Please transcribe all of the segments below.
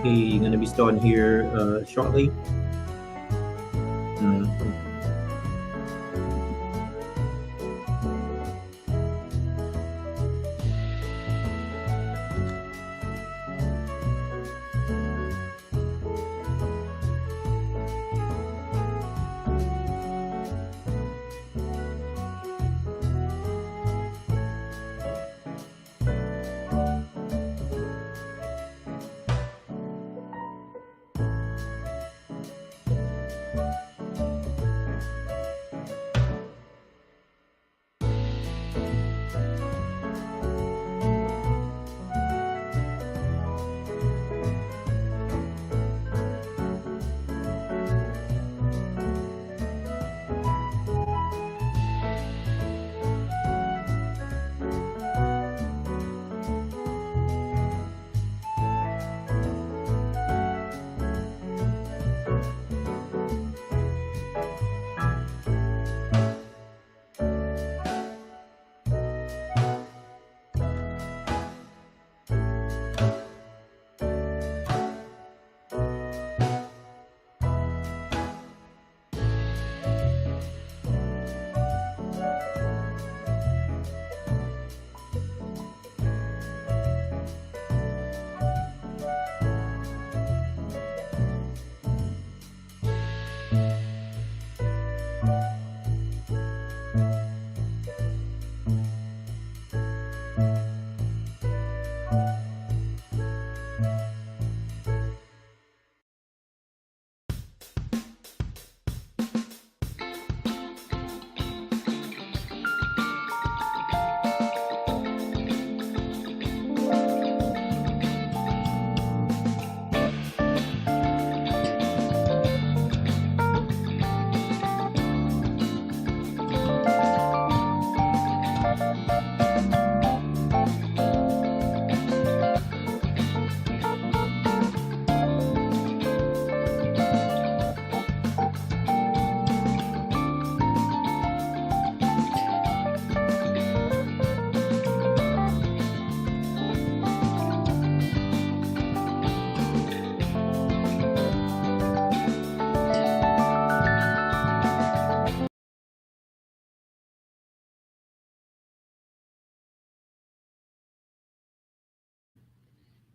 He's going to be starting here shortly.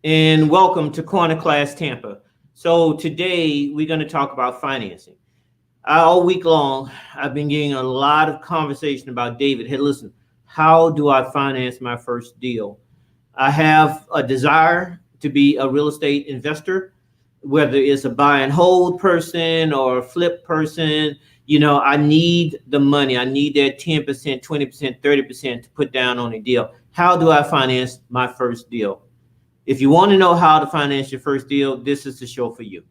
and welcome to Corner Class Tampa. So today we're going to talk about financing. All week long, I've been getting a lot of conversation about David. Hey, listen, how do I finance my first deal? I have a desire to be a real estate investor, whether it's a buy and hold person or a flip person. I need the money. I need that 10%, 20%, 30% to put down on a deal. How do I finance my first deal? If you want to know how to finance your first deal, this is the show for you.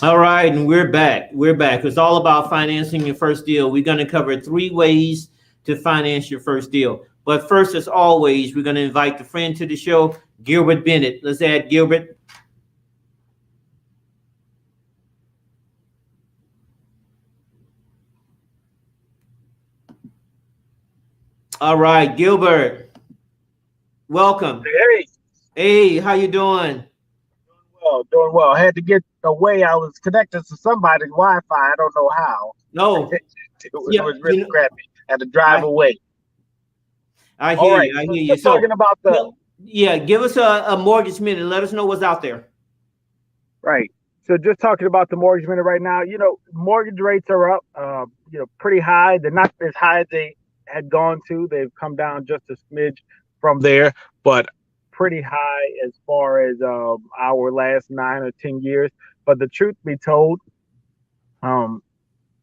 All right, and we're back. It's all about financing your first deal. We're going to cover 3 ways to finance your first deal. But first, as always, we're going to invite the friend to the show, Gilbert Bennett. Let's add Gilbert. All right, Gilbert. Welcome. Hey, how you doing? Doing well. I had to get away. I was connected to somebody's Wi-Fi. I don't know how. No. It was really crappy. I had to drive away. I hear you. So talking about give us a mortgage minute. Let us know what's out there. Right. So just talking about the mortgage minute right now, mortgage rates are up, pretty high. They're not as high as they had gone to. They've come down just a smidge from there, but pretty high as far as our last 9 or 10 years. But the truth be told,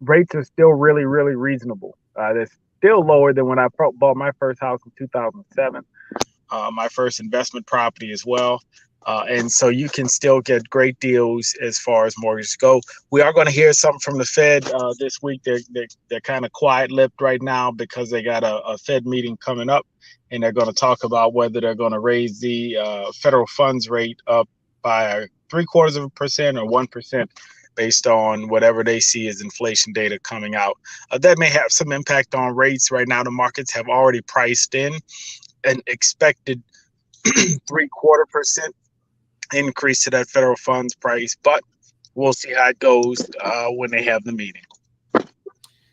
rates are still really, really reasonable. They're still lower than when I bought my first house in 2007, my first investment property as well. And so you can still get great deals as far as mortgages go. We are going to hear something from the Fed this week. They're kind of quiet-lipped right now because they got a Fed meeting coming up, and they're going to talk about whether they're going to raise the federal funds rate up by 0.75% or 1%, based on whatever they see as inflation data coming out. That may have some impact on rates. Right now, the markets have already priced in an expected 0.75% increase to that federal funds price, but we'll see how it goes when they have the meeting.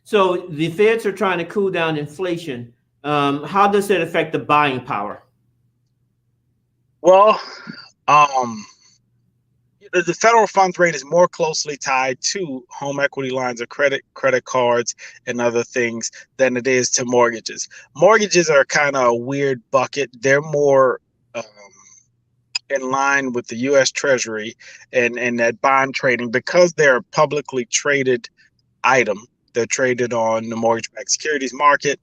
So the Feds are trying to cool down inflation. How does that affect the buying power? Well, the federal funds rate is more closely tied to home equity lines of credit, credit cards, and other things than it is to mortgages. Mortgages are kind of a weird bucket. They're more in line with the U.S. Treasury and that bond trading, because they're a publicly traded item. They're traded on the mortgage-backed securities market.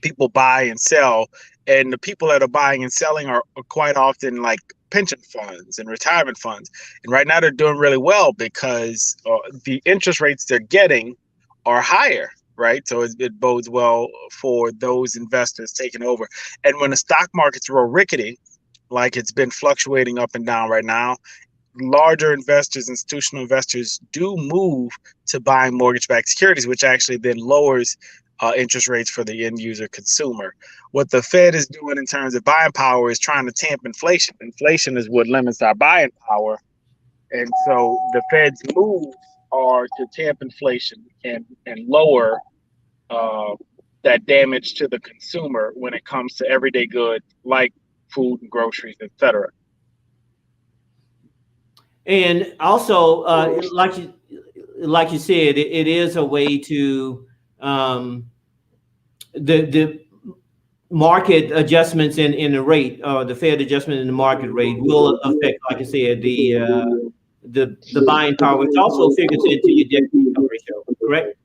People buy and sell, and the people that are buying and selling are quite often like pension funds and retirement funds. And right now they're doing really well because the interest rates they're getting are higher, right? So it bodes well for those investors taking over. And when the stock market's real rickety, like it's been fluctuating up and down right now, larger investors, institutional investors, do move to buying mortgage-backed securities, which actually then lowers interest rates for the end user consumer. What the Fed is doing in terms of buying power is trying to tamp inflation. Inflation is what limits our buying power. And so the Fed's moves are to tamp inflation and lower that damage to the consumer when it comes to everyday goods like food and groceries, etc. And also, like you said, it is a way to the market adjustments in the rate, the Fed adjustment in the market rate will affect, like I said, the buying power, which also figures into your debt to income ratio. Correct?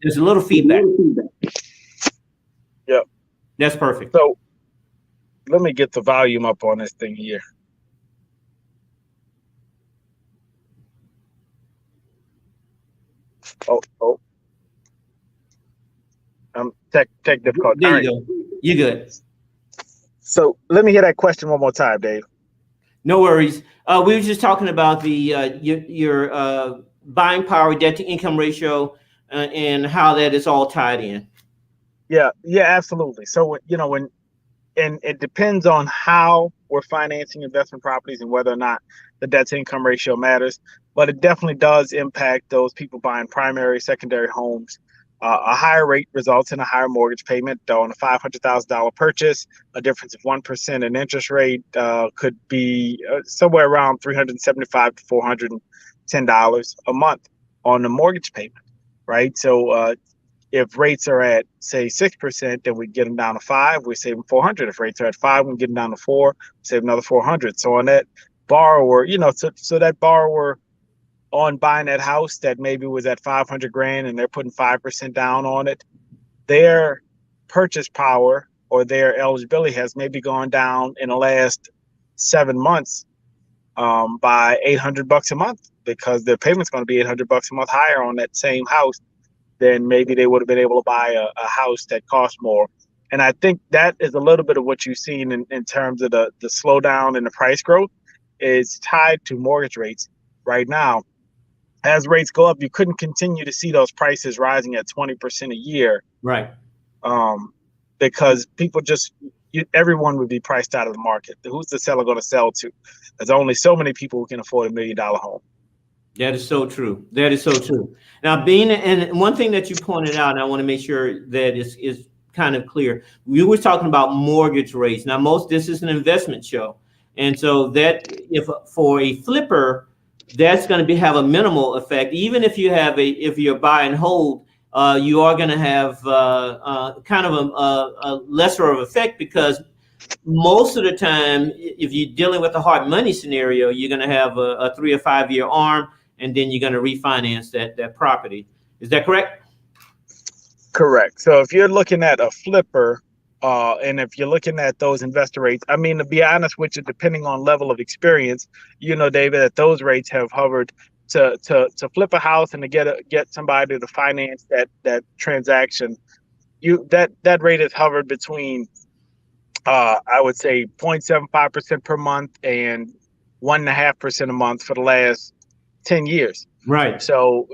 There's a little feedback. Yep. That's perfect. So let me get the volume up on this thing here. Tech difficulty. There you go. You're good. So let me hear that question one more time, Dave. No worries. We were just talking about the your buying power, debt to income ratio, and how that is all tied in. Yeah, absolutely. So and it depends on how we're financing investment properties and whether or not the debt to income ratio matters. But it definitely does impact those people buying primary, secondary homes. A higher rate results in a higher mortgage payment. On a $500,000 purchase, a difference of 1% in interest rate could be somewhere around $375 to $410 a month on the mortgage payment, right? So if rates are at, say, 6%, then we get them down to 5, we save them 400. If rates are at 5, we get them down to 4, save another 400. So on that borrower, so that borrower on buying that house that maybe was at 500 grand and they're putting 5% down on it, their purchase power or their eligibility has maybe gone down in the last 7 months by $800 a month, because their payment's going to be $800 a month higher on that same house then maybe they would have been able to buy a house that cost more. And I think that is a little bit of what you've seen in terms of the slowdown in the price growth is tied to mortgage rates right now. As rates go up, you couldn't continue to see those prices rising at 20% a year. Right. Because people everyone would be priced out of the market. Who's the seller going to sell to? There's only so many people who can afford $1 million home. That is so true. That is so true. Now, and one thing that you pointed out, and I want to make sure that is kind of clear. We were talking about mortgage rates. Now, this is an investment show, and so that if for a flipper, that's going to have a minimal effect. Even if you're buy and hold, you are going to have kind of a lesser of effect, because most of the time, if you're dealing with a hard money scenario, you're going to have a 3 or 5 year arm, and then you're going to refinance that property. Is that correct? Correct. So if you're looking at a flipper, and if you're looking at those investor rates, I mean, to be honest with you, depending on level of experience, David, that those rates have hovered to flip a house and to get somebody to finance that transaction. That rate has hovered between I would say 0.75% per month and 1.5% a month for the last 10 years. Right. So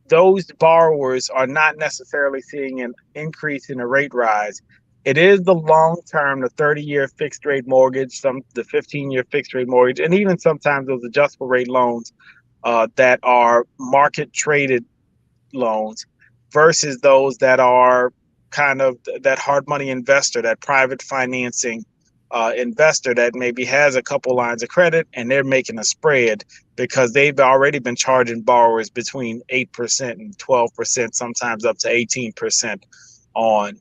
those borrowers are not necessarily seeing an increase in a rate rise. It is the long-term, the 30-year fixed rate mortgage, the 15-year fixed rate mortgage, and even sometimes those adjustable rate loans that are market traded loans versus those that are kind of that hard money investor, that private financing investor that maybe has a couple lines of credit and they're making a spread because they've already been charging borrowers between 8% and 12%, sometimes up to 18% on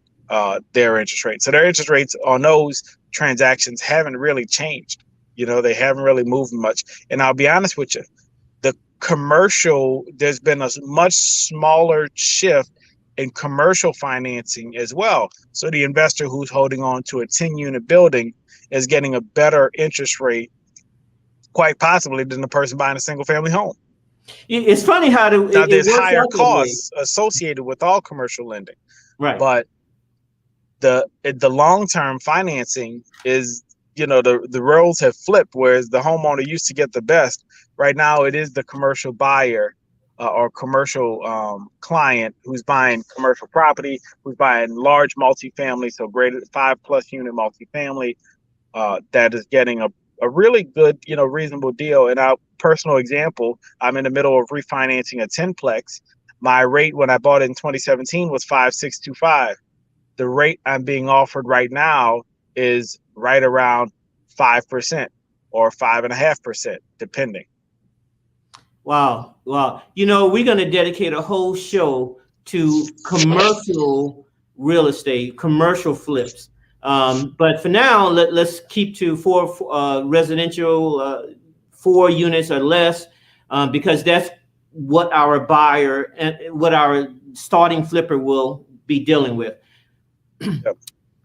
their interest rate. So their interest rates on those transactions haven't really changed. They haven't really moved much. And I'll be honest with you, the commercial, there's been a much smaller shift in commercial financing as well. So the investor who's holding on to a 10-unit building is getting a better interest rate, quite possibly, than the person buying a single-family home. It's funny how there's higher costs associated with all commercial lending, right? But the long-term financing is, the roles have flipped. Whereas the homeowner used to get the best, right now it is the commercial buyer or commercial client who's buying commercial property, who's buying large multifamily, so greater 5+ unit multifamily, that is getting a really good, reasonable deal. In our personal example, I'm in the middle of refinancing a 10-plex. My rate when I bought it in 2017 was 5.625. The rate I'm being offered right now is right around 5% or 5.5%, depending. Wow. We're going to dedicate a whole show to commercial real estate, commercial flips. But for now, let's keep to residential 4 units or less, because that's what our buyer and what our starting flipper will be dealing with. Yep.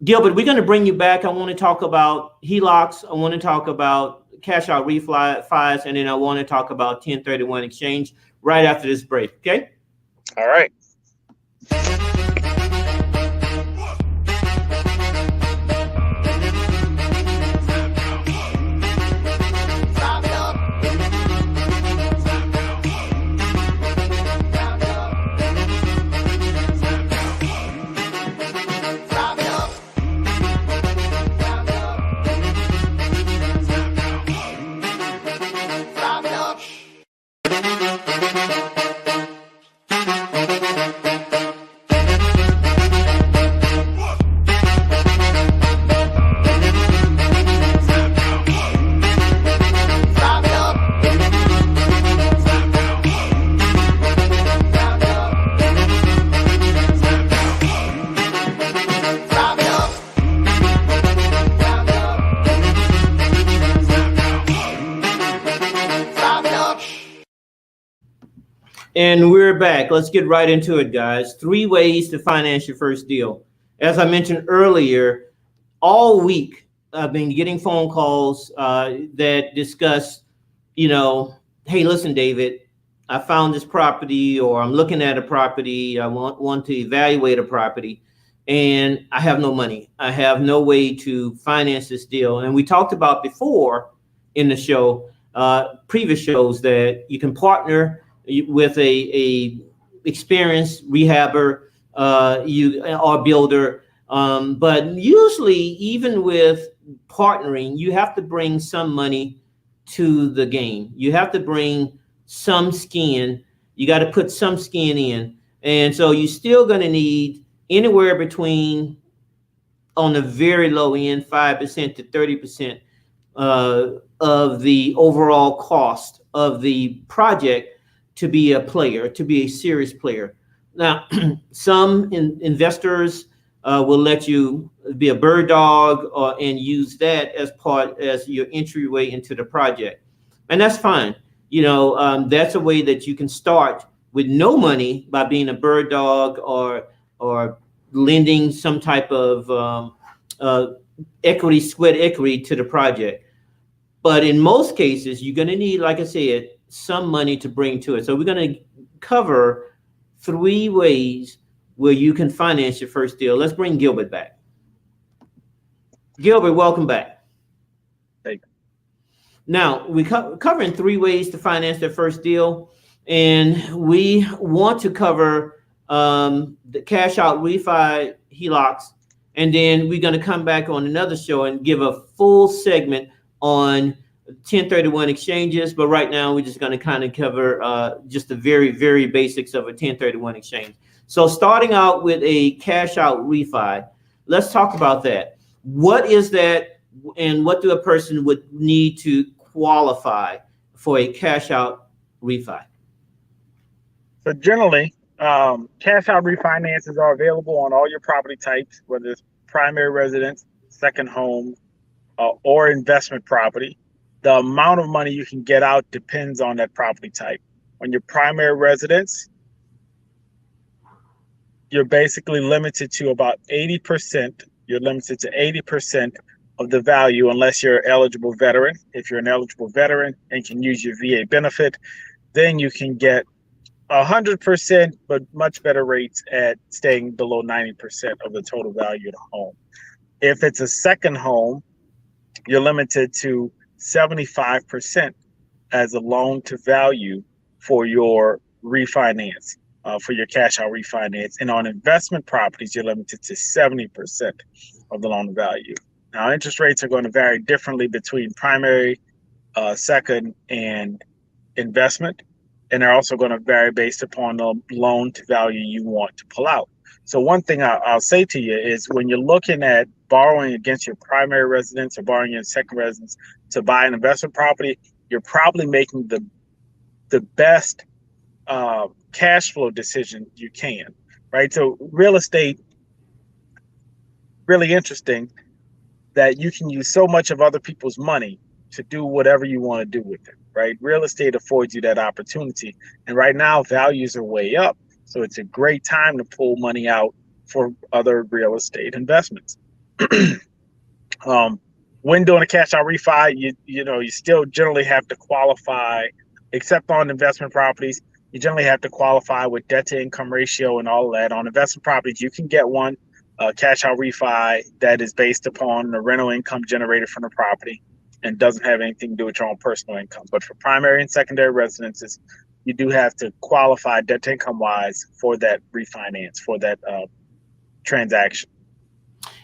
Gilbert, we're going to bring you back. I want to talk about HELOCs. I want to talk about cash out refis, and then I want to talk about 1031 exchange right after this break. Okay? All right. And we're back. Let's get right into it, guys. 3 ways to finance your first deal. As I mentioned earlier, all week I've been getting phone calls that discuss, hey, listen, David, I found this property, or I'm looking at a property. I want to evaluate a property, and I have no money. I have no way to finance this deal. And we talked about before in the show, previous shows, that you can partner with a experienced rehabber, or builder. But usually, even with partnering, you have to bring some money to the game. You have to bring some skin. You got to put some skin in. And so you're still going to need anywhere between, on the very low end, 5% to 30% of the overall cost of the project to be a player, to be a serious player. Now, some investors will let you be a bird dog, and use that as your entryway into the project, and that's fine. That's a way that you can start with no money by being a bird dog, or lending some type of equity, sweat equity to the project. But in most cases, you're going to need, like I said, some money to bring to it. So we're going to cover 3 ways where you can finance your first deal. Let's bring Gilbert back. Gilbert, welcome back. Thank you. Now, we're covering 3 ways to finance their first deal, and we want to cover the cash out refi HELOCs, and then we're going to come back on another show and give a full segment on 1031 exchanges. But right now, we're just going to kind of cover just the very, very basics of a 1031 exchange. So starting out with a cash out refi, let's talk about that. What is that, and what do a person would need to qualify for a cash out refi? So generally, cash out refinances are available on all your property types, whether it's primary residence, second home, or investment property. The amount of money you can get out depends on that property type. On your primary residence, you're basically limited to about 80%. You're limited to 80% of the value unless you're an eligible veteran. If you're an eligible veteran and can use your VA benefit, then you can get 100%, but much better rates at staying below 90% of the total value of the home. If it's a second home, you're limited to 75% as a loan to value for your refinance, for your cash out refinance. And on investment properties, you're limited to 70% of the loan to value. Now, interest rates are going to vary differently between primary, second, and investment. And they're also going to vary based upon the loan to value you want to pull out. So one thing I'll say to you is, when you're looking at borrowing against your primary residence or borrowing your second residence to buy an investment property, you're probably making the best cash flow decision you can, right? So real estate, really interesting that you can use so much of other people's money to do whatever you want to do with it, right? Real estate affords you that opportunity. And right now, values are way up. So it's a great time to pull money out for other real estate investments. When doing a cash out refi, you still generally have to qualify, except on investment properties. You generally have to qualify with debt to income ratio and all of that. On investment properties, you can get one cash out refi that is based upon the rental income generated from the property and doesn't have anything to do with your own personal income. But for primary and secondary residences, you do have to qualify debt to income wise for that refinance, for that transaction.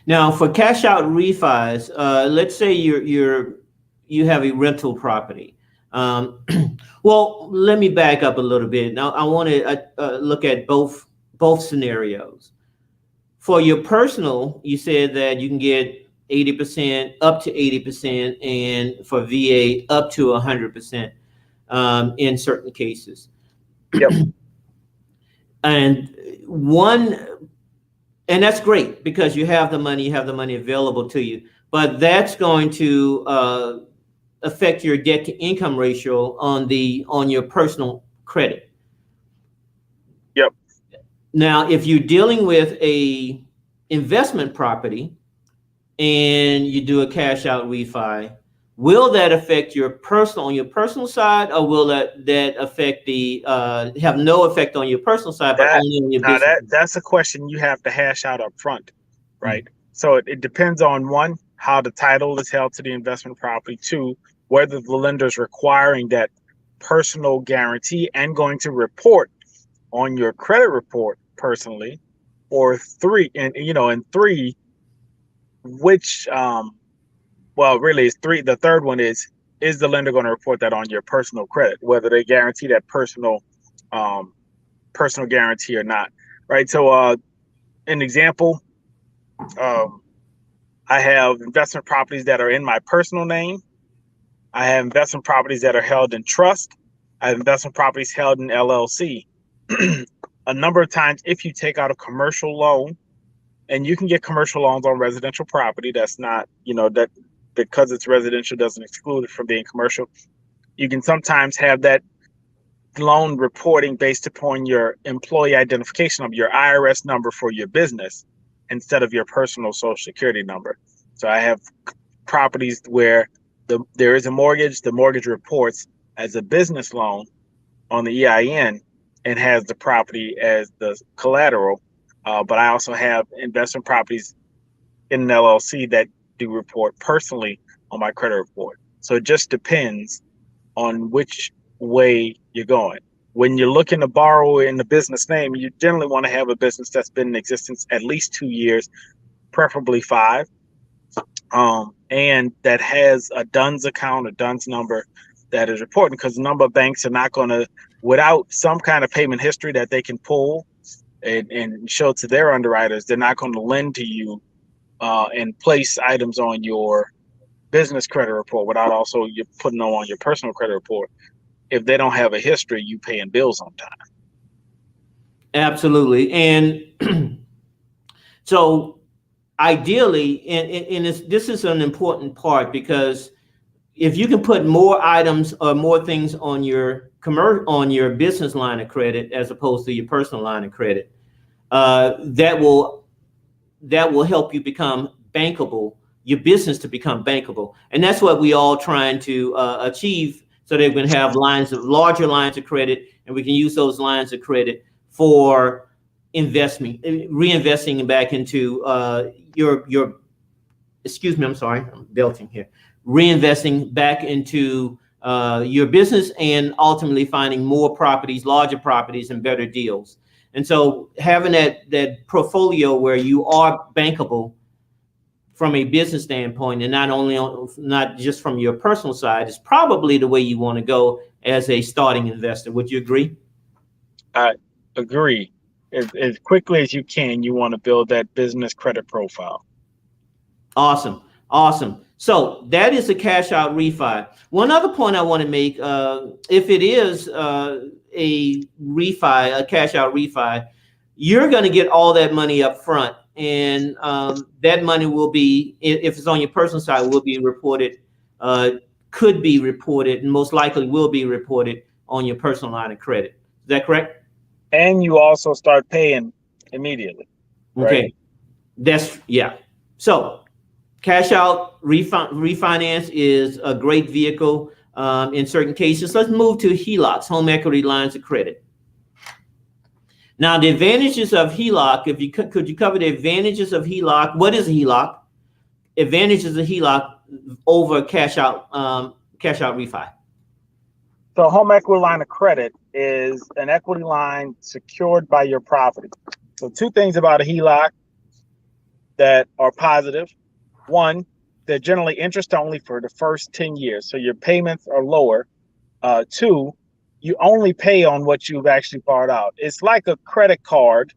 Now, for cash out refis, let's say you have a rental property. Well, let me back up a little bit. Now, I want to look at both scenarios. For your personal, you said that you can get 80%, up to 80%, and for VA up to 100% in certain cases. Yep. And that's great because you have the money available to you, but that's going to affect your debt to income ratio on your personal credit. Now, if you're dealing with a investment property and you do a cash out refi, will that affect your personal on your personal side, or will that affect the have no effect on your personal side, but That only on your now business? that's a question you have to hash out up front, Mm. right? So it depends on one, how the title is held to the investment property, two, whether the lender is requiring that personal guarantee and going to report on your credit report personally, or three, and three, which well, really it's three. The third one is the lender going to report that on your personal credit, whether they guarantee that um personal guarantee or not, right? So an example, um I have investment properties that are in my personal name. I have investment properties that are held in trust. I have investment properties held in LLC. A number of times, if you take out a commercial loan, and you can get commercial loans on residential property, that's not, that because it's residential doesn't exclude it from being commercial. You can sometimes have that loan reporting based upon your employee identification number, your IRS number for your business, instead of your personal social security number. So I have properties where there is a mortgage, the mortgage reports as a business loan on the EIN and has the property as the collateral. But I also have investment properties in an LLC that do report personally on my credit report. So it just depends on which way you're going. When you're looking to borrow in the business name, you generally want to have a business that's been in existence at least 2 years, preferably 5, and that has a DUNS account, a DUNS number that is reporting, because a number of banks are not going to, without some kind of payment history that they can pull and show to their underwriters, they're not going to lend to you and place items on your business credit report without also you putting them on your personal credit report. If they don't have a history, you paying bills on time. Absolutely. And so ideally, and this is an important part, because if you can put more items or more things on your on your business line of credit as opposed to your personal line of credit, that will help you become bankable, your business to become bankable. And that's what we all trying to achieve, so that we can have larger lines of credit, and we can use those lines of credit for reinvesting back into your excuse me, I'm sorry, I'm belching here. Reinvesting back into your business, and ultimately finding more properties, larger properties, and better deals. And so having that portfolio where you are bankable from a business standpoint, and not just from your personal side, is probably the way you want to go as a starting investor. Would you agree? I agree. As quickly as you can, you want to build that business credit profile. Awesome. Awesome. So that is a cash out refi. One other point I want to make, if it is a refi, a cash out refi, you're going to get all that money up front. And that money will be, if it's on your personal side, will be reported, could be reported, and most likely will be reported on your personal line of credit. Is that correct? And you also start paying immediately. Okay. Right? Yeah. So cash out refinance is a great vehicle in certain cases. Let's move to HELOCs, home equity lines of credit. Now, the advantages of HELOC, could you cover the advantages of HELOC? What is a HELOC? Advantages of HELOC over cash out refi. So home equity line of credit is an equity line secured by your property. So two things about a HELOC that are positive. One, they're generally interest only for the first 10 years. So your payments are lower. Two, you only pay on what you've actually borrowed out. It's like a credit card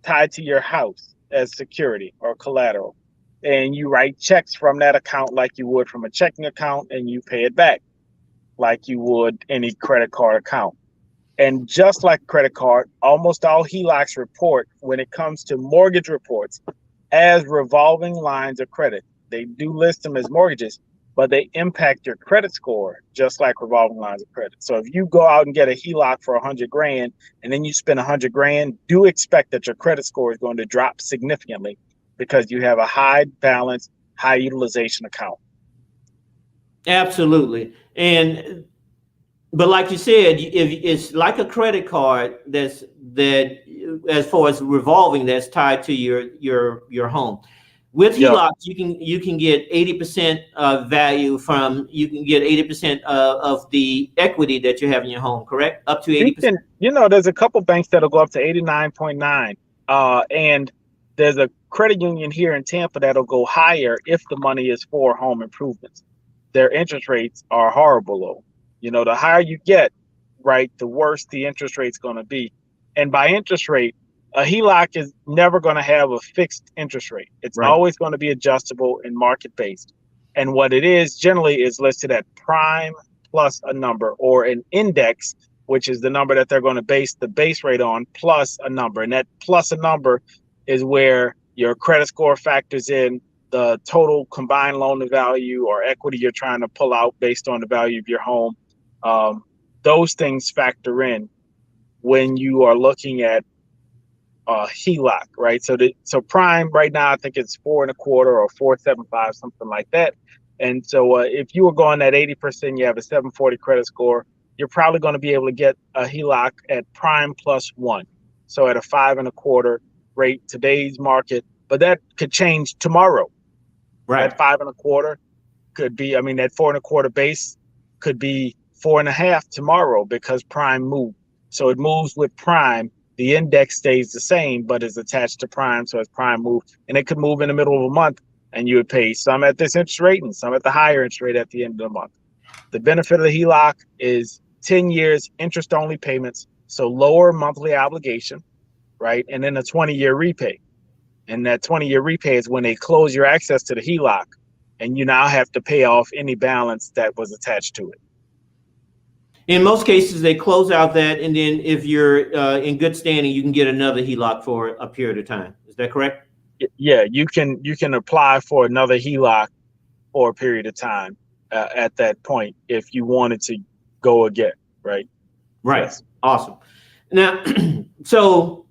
tied to your house as security or collateral. And you write checks from that account like you would from a checking account, and you pay it back like you would any credit card account. And just like credit card, almost all HELOCs report, when it comes to mortgage reports, as revolving lines of credit. They do list them as mortgages, but they impact your credit score just like revolving lines of credit. So if you go out and get a HELOC for 100 grand and then you spend 100 grand, do expect that your credit score is going to drop significantly because you have a high balance, high utilization account. Absolutely. But like you said, if it's like a credit card that as far as revolving, that's tied to your home. With Yep. HELOCs, you can get 80% value from, you can get 80% of the equity that you have in your home, correct? Up to 80%. There's a couple banks that'll go up to 89.9. And there's a credit union here in Tampa that'll go higher if the money is for home improvements. Their interest rates are horrible though. The higher you get, right, the worse the interest rate's going to be. And by interest rate, a HELOC is never going to have a fixed interest rate. It's Right. always going to be adjustable and market based. And what it is generally is listed at prime plus a number, or an index, which is the number that they're going to base the base rate on, plus a number. And that plus a number is where your credit score factors in the total combined loan to value or equity you're trying to pull out based on the value of your home. Those things factor in when you are looking at HELOC, right? So prime right now, I think it's 4.25 or 4.75, something like that. And so if you were going at 80%, you have a 740 credit score, you're probably going to be able to get a HELOC at prime plus 1. So at a 5.25 rate, today's market, but that could change tomorrow. Right. That 5.25 could be, that 4.25 base could be 4.5 tomorrow because prime moved. So it moves with prime. The index stays the same, but is attached to prime. So as prime moves, and it could move in the middle of a month, and you would pay some at this interest rate and some at the higher interest rate at the end of the month. The benefit of the HELOC is 10 years interest only payments, so lower monthly obligation, right? And then a 20-year repay. And that 20-year repay is when they close your access to the HELOC, and you now have to pay off any balance that was attached to it. In most cases, they close out that, and then if you're in good standing, you can get another HELOC for a period of time. Is that correct? Yeah, you can apply for another HELOC for a period of time at that point if you wanted to go again, right? Right. Yes. Awesome. Now, so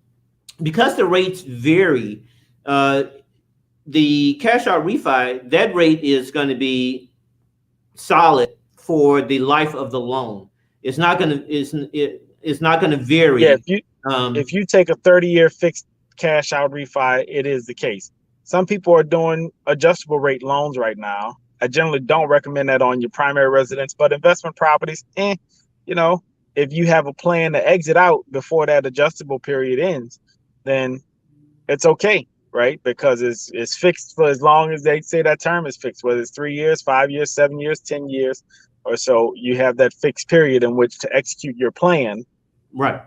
because the rates vary, the cash out refi, that rate is going to be solid for the life of the loan. It's not going to vary. Yeah, if you take a 30-year fixed cash out refi, it is the case. Some people are doing adjustable rate loans right now. I generally don't recommend that on your primary residence, but investment properties, if you have a plan to exit out before that adjustable period ends, then it's okay, right? Because it's fixed for as long as they say that term is fixed, whether it's 3 years, 5 years, 7 years, 10 years, or so. You have that fixed period in which to execute your plan. Right.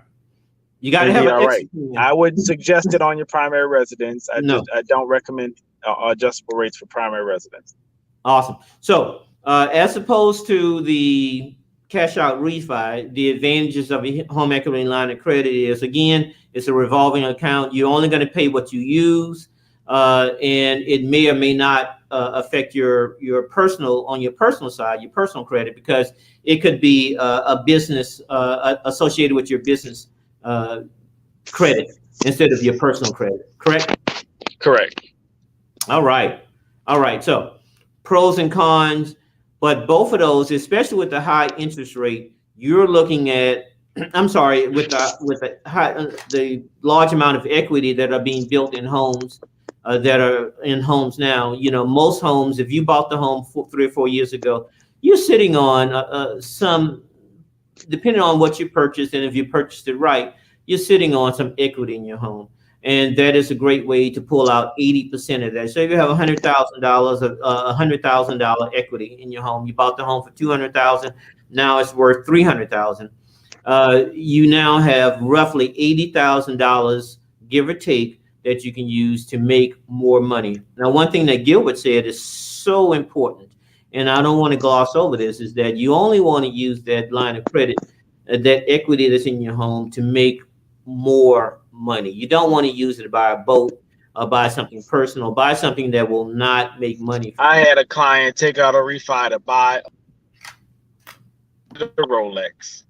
You got to have an exit plan. I wouldn't suggest it on your primary residence. I don't recommend adjustable rates for primary residence. Awesome. So as opposed to the cash out refi, the advantages of a home equity line of credit is, again, it's a revolving account. You're only going to pay what you use, and it may or may not affect your personal side, your personal credit, because it could be a business associated with your business credit instead of your personal credit. Correct? Correct. All right. So pros and cons, but both of those, especially with the high interest rate, you're looking at, with the large amount of equity that are being built in homes, that are in homes now. Most homes, if you bought the home 3 or 4 years ago, you're sitting on some, depending on what you purchased, and if you purchased it right, you're sitting on some equity in your home. And that is a great way to pull out 80% of that. So if you have $100,000 of $100,000 equity in your home, you bought the home for $200,000, now it's worth $300,000. You now have roughly $80,000, give or take, that you can use to make more money. Now, one thing that Gilbert said is so important, and I don't want to gloss over this, is that you only want to use that line of credit, that equity that's in your home, to make more money. You don't want to use it to buy a boat buy something personal, buy something that will not make money for I you. had a client take out a refi to buy the Rolex.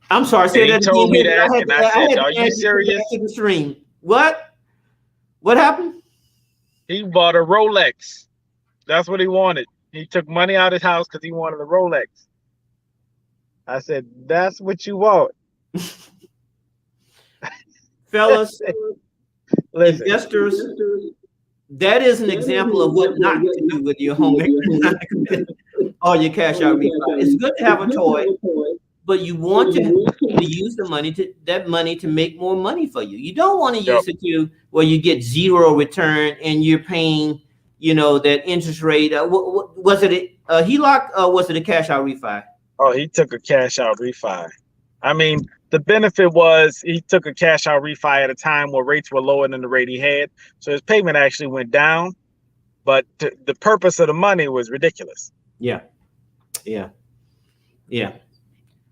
I'm sorry, say And he that told me again. that, and I I said, had "Are to you add you to serious?" back to the stream. What happened? He bought a Rolex. That's what he wanted. He took money out of his house because he wanted a Rolex. I said, "That's what you want." Fellas, Listen, investors, that is an example of what not to do with your home equity or your cash out refi. It's good to have a toy, but you want to use the money to make more money for you. You don't want to yep. use it to where you get zero return and you're paying, that interest rate. Was it a HELOC or was it a cash out refi? Oh, he took a cash out refi. I mean, the benefit was he took a cash out refi at a time where rates were lower than the rate he had, so his payment actually went down. But the purpose of the money was ridiculous. Yeah.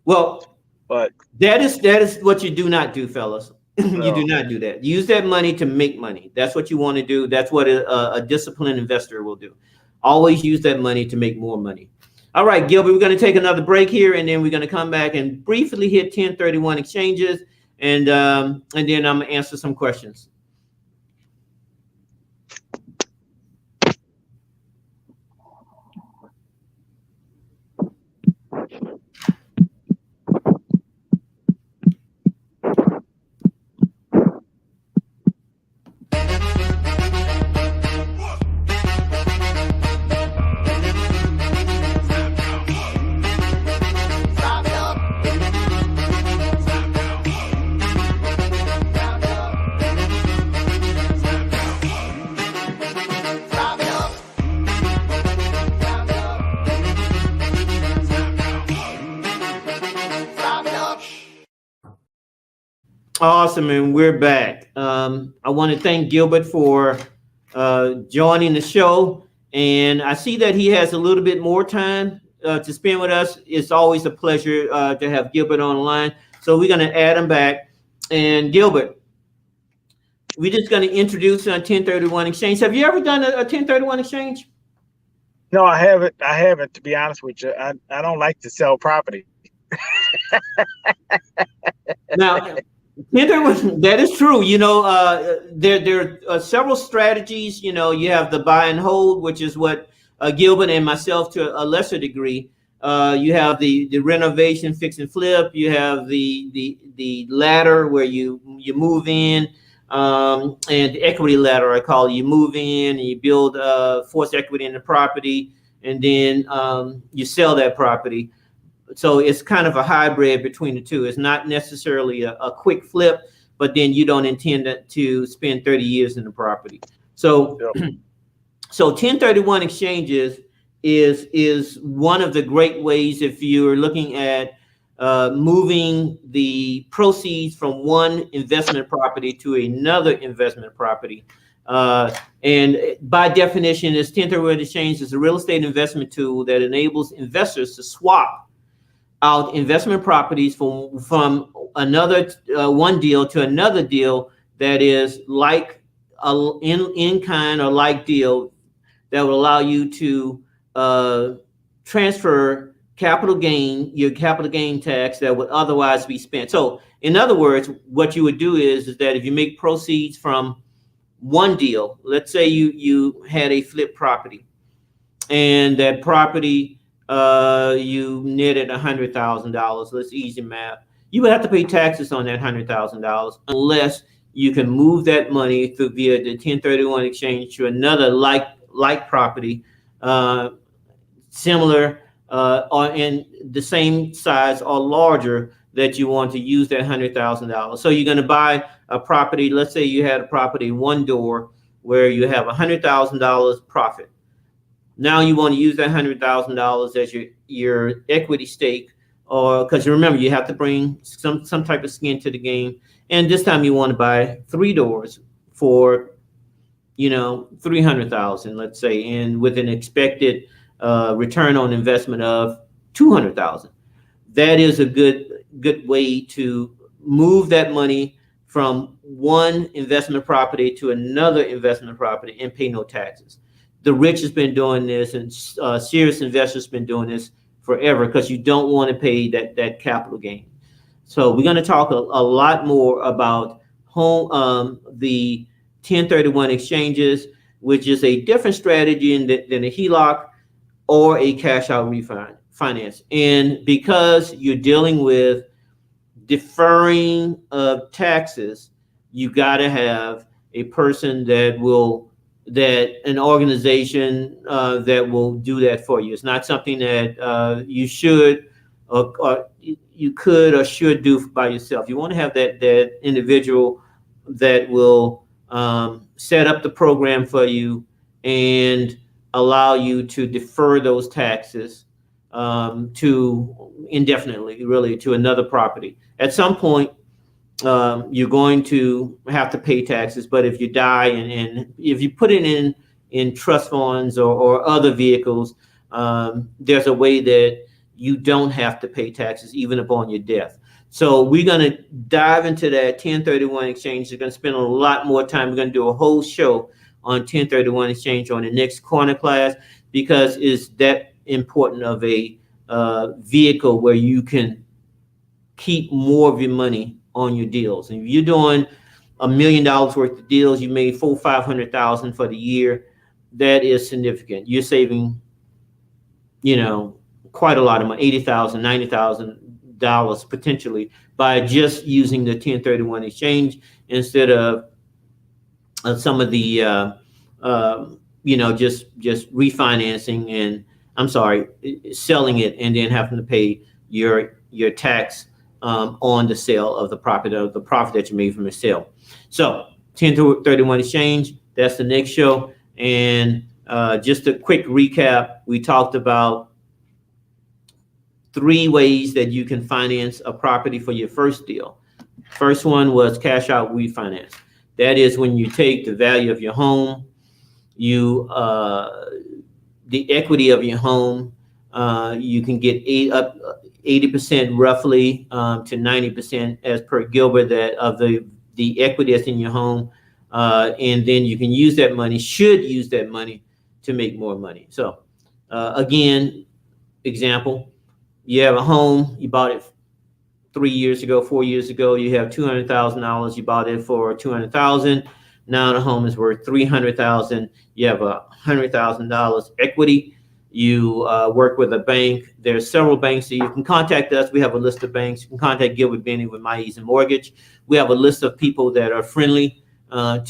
Well, But that is what you do not do, fellas. You do no. not do that. Use that money to make money. That's what you want to do. That's what a disciplined investor will do. Always use that money to make more money. All right, Gilbert, we're going to take another break here, and then we're going to come back and briefly hit 1031 exchanges, and then I'm going to answer some questions. Awesome, and we're back. I want to thank Gilbert for joining the show, and I see that he has a little bit more time to spend with us. It's always a pleasure to have Gilbert on the line, so we're going to add him back. And Gilbert, we're just going to introduce a 1031 exchange. Have you ever done a 1031 exchange? No, I haven't. I haven't, to be honest with you. I don't like to sell property. Now, that is true. There are several strategies. You have the buy and hold, which is what Gilbert and myself to a lesser degree. You have the renovation, fix and flip. You have the ladder where you move in, and the equity ladder, I call it. You move in and you build forced equity in the property, and then you sell that property. So it's kind of a hybrid between the two. It's not necessarily a quick flip, but then you don't intend to spend 30 years in the property. So, Yep. So 1031 exchanges is one of the great ways if you're looking at moving the proceeds from one investment property to another investment property. And by definition, this 1031 exchange is a real estate investment tool that enables investors to swap out investment properties from another one deal to another deal that is like in kind or like deal that will allow you to transfer your capital gain tax that would otherwise be spent. So in other words, what you would do is that if you make proceeds from one deal, let's say you had a flip property and that property you netted $100,000. Let's easy math. You would have to pay taxes on that $100,000 unless you can move that money through via the 1031 exchange to another like property, similar or in the same size or larger that you want to use that $100,000. So you're going to buy a property. Let's say you had a property one door where you have $100,000 profit. Now you want to use that $100,000 as your equity stake, or because remember you have to bring some type of skin to the game. And this time you want to buy 3 doors for $300,000, let's say, and with an expected return on investment of $200,000. That is a good way to move that money from one investment property to another investment property and pay no taxes. The rich has been doing this, and serious investors have been doing this forever because you don't want to pay that capital gain. So we're going to talk a lot more about the 1031 exchanges, which is a different strategy than a HELOC or a cash out refinance. And because you're dealing with deferring of taxes, you got to have a person an organization that will do that for you. It's not something that you should or you could or should do by yourself. You want to have that individual that will set up the program for you and allow you to defer those taxes to indefinitely, really, to another property. At some point, you're going to have to pay taxes, but if you die and if you put it in trust funds or other vehicles, there's a way that you don't have to pay taxes even upon your death. So we're going to dive into that 1031 exchange. We're going to spend a lot more time. We're going to do a whole show on 1031 exchange on the next corner class, because it's that important of a vehicle where you can keep more of your money on your deals. And if you're doing $1 million worth of deals, you made $500,000 for the year. That is significant. You're saving, quite a lot of money, $80,000, $90,000 potentially, by just using the 1031 exchange instead of some of the just refinancing and selling it and then having to pay your tax on the sale of the property, or the profit that you made from the sale. So 1031 exchange, that's the next show. And just a quick recap, we talked about 3 ways that you can finance a property for your first deal. First one was cash out refinance. That is when you take the value of your home, the equity of your home, you can get 80% roughly to 90% as per Gilbert, that of the equity that's in your home, and then you can use that money, should use that money to make more money. So again, example, you have a home, you bought it 3 years ago, 4 years ago, you have $200,000, you bought it for $200,000. Now the home is worth $300,000. You have $100,000 equity. You work with a bank. There's several banks that you can contact us. We have a list of banks. You can contact Gilbert Bennett with My Easy Mortgage. We have a list of people that are friendly and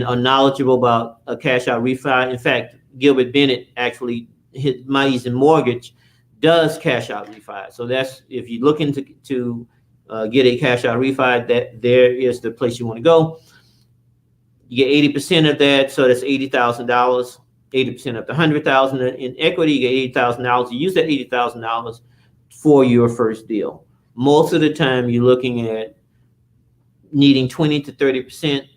are knowledgeable about a cash out refi. In fact, Gilbert Bennett actually, My Easy Mortgage does cash out refi. So that's, if you're looking to get a cash out refi, that there is the place you want to go. You get 80% of that, so that's $80,000. 80% of the $100,000 in equity, you get $80,000. You use that $80,000 for your first deal. Most of the time, you're looking at needing 20 to 30%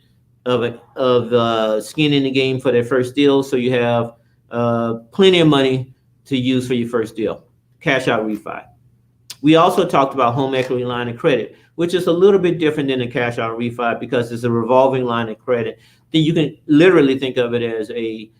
of skin in the game for that first deal. So you have plenty of money to use for your first deal. Cash out refi. We also talked about home equity line of credit, which is a little bit different than a cash out refi because it's a revolving line of credit. Then you can literally think of it as a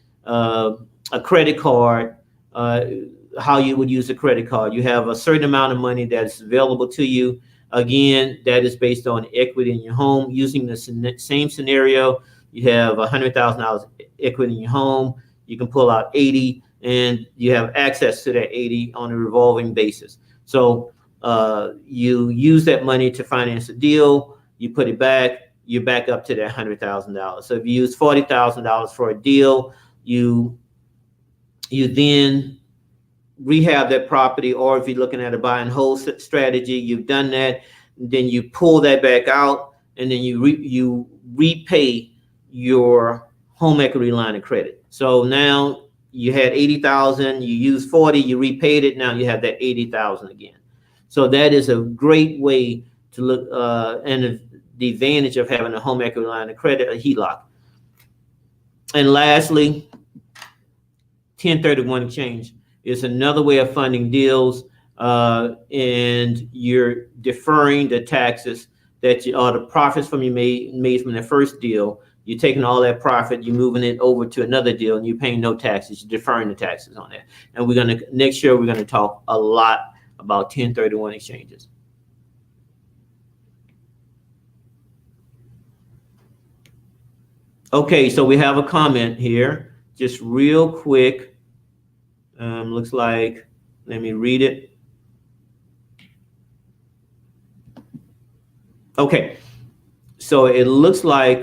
credit card, how you would use a credit card. You have a certain amount of money that's available to you. Again, that is based on equity in your home. Using the same scenario, you have $100,000 equity in your home. You can pull out 80, and you have access to that 80 on a revolving basis. So you use that money to finance a deal. You put it back. You're back up to that $100,000. So if you use $40,000 for a deal, you then rehab that property, or if you're looking at a buy and hold strategy, you've done that. Then you pull that back out, and then you repay your home equity line of credit. So now you had $80,000, you used 40, you repaid it. Now you have that $80,000 again. So that is a great way to look, and the advantage of having a home equity line of credit, a HELOC. And lastly, 1031 exchange is another way of funding deals, and you're deferring the taxes that you, or the profits from you made from the first deal, you're taking all that profit, you're moving it over to another deal, and you're paying no taxes, you're deferring the taxes on that. And next year, we're going to talk a lot about 1031 exchanges. Okay, so we have a comment here, just real quick. Looks like, let me read it. Okay, so it looks like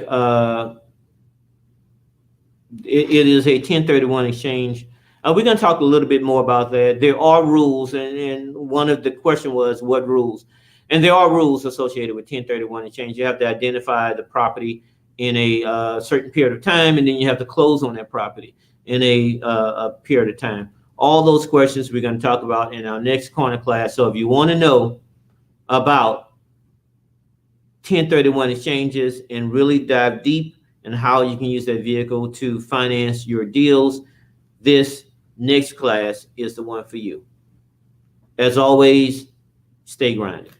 it is a 1031 exchange. We're going to talk a little bit more about that. There are rules, and one of the question was what rules, and there are rules associated with 1031 exchange. You have to identify the property in a certain period of time, and then you have to close on that property in a period of time. All those questions we're going to talk about in our next corner class. So if you want to know about 1031 exchanges and really dive deep and how you can use that vehicle to finance your deals, this next class is the one for you. As always, stay grinding.